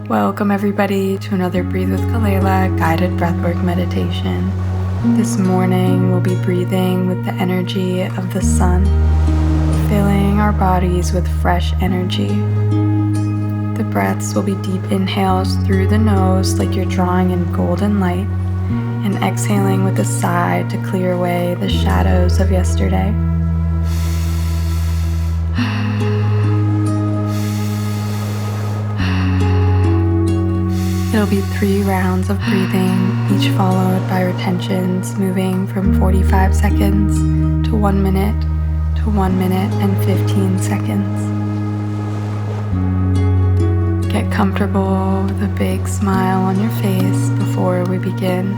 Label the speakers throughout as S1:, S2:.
S1: Welcome everybody to another Breathe with Kelaila guided breathwork meditation. This morning we'll be breathing with the energy of the sun, filling our bodies with fresh energy. The breaths will be deep inhales through the nose like you're drawing in golden light, and exhaling with a sigh to clear away the shadows of yesterday. It'll be 3 rounds of breathing, each followed by retentions moving from 45 seconds to 1 minute to 1 minute and 15 seconds. Get comfortable with a big smile on your face before we begin.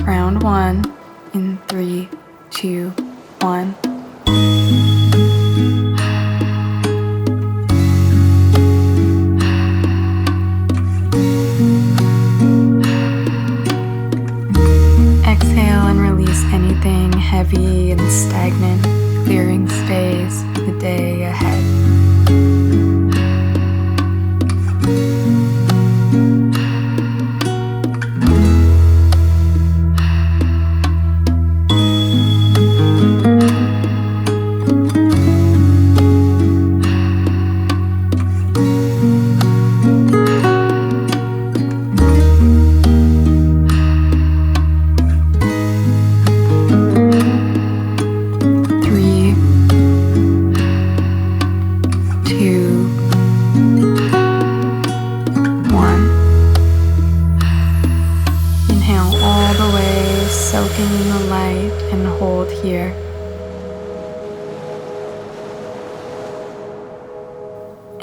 S1: Round 1 in 3, 2, 1. Anything heavy and stagnant, clearing space for the day ahead. Soaking in the light and hold here.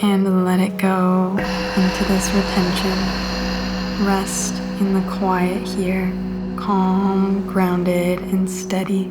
S1: And let it go into this retention. Rest in the quiet here, calm, grounded, and steady.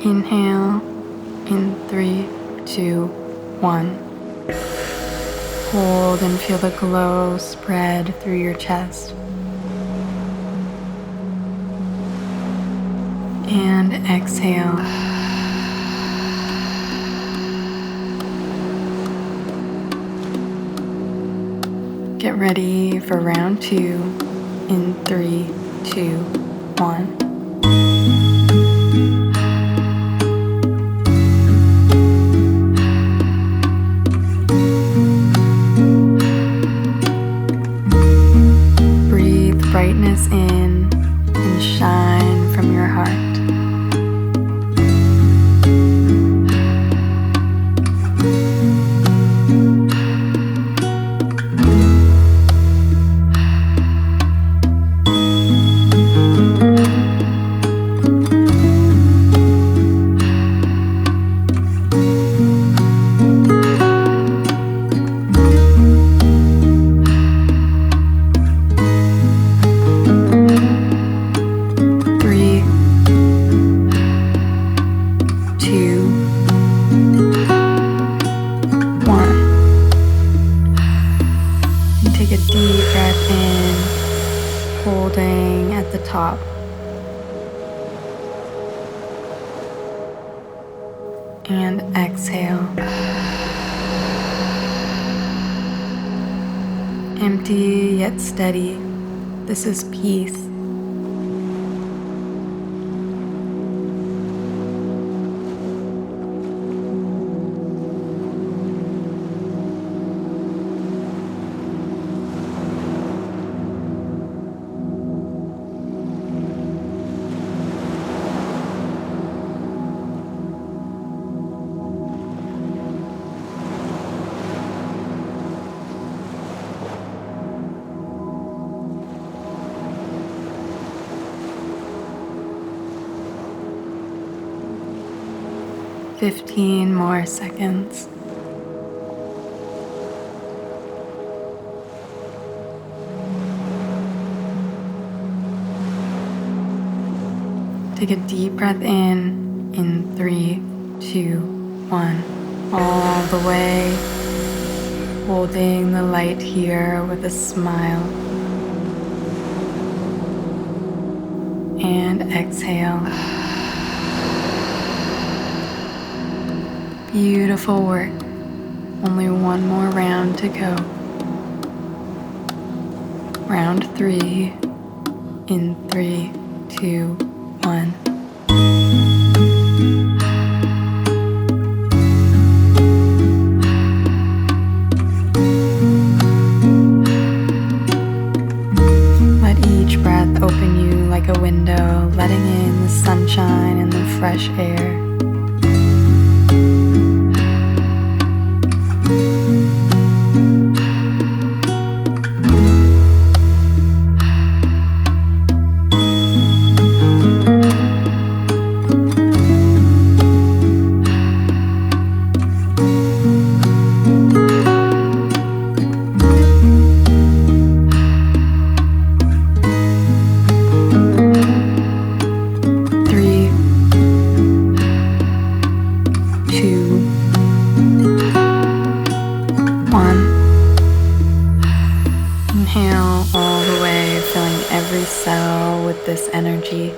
S1: Inhale in 3, 2, 1. Hold and feel the glow spread through your chest. And exhale. Get ready for round 2 in 3, 2, 1. Brightness in and shine from your heart. Take a deep breath in, holding at the top. And exhale. Empty yet steady. This is peace. 15 more seconds. Take a deep breath in 3, 2, 1, all the way, holding the light here with a smile. And exhale. Beautiful work. Only one more round to go. Round 3 in 3, 2, 1. Let each breath open you like a window, letting in the sunshine and the fresh air. Inhale all the way, filling every cell with this energy.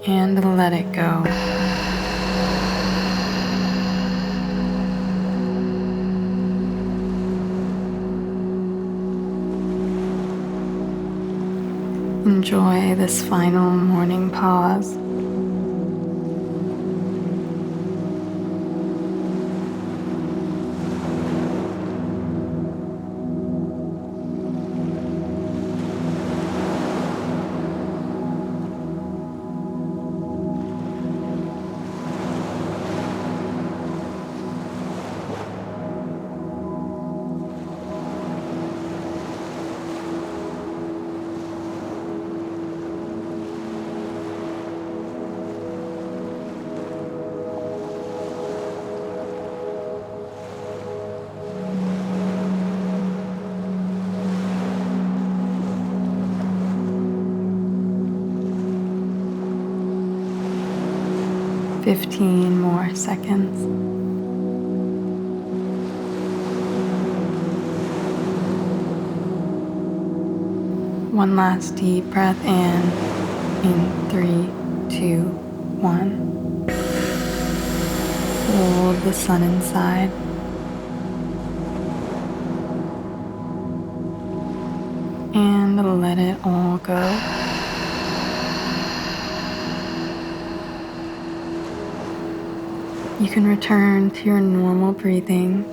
S1: And let it go. Enjoy this final morning pause. Fifteen more seconds. One last deep breath in 3, 2, 1. Hold the sun inside. And let it all go. You can return to your normal breathing.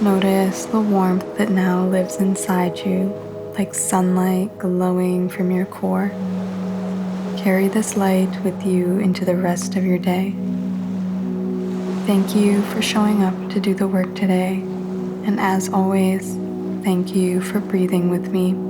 S1: Notice the warmth that now lives inside you, like sunlight glowing from your core. Carry this light with you into the rest of your day. Thank you for showing up to do the work today. And as always, thank you for breathing with me.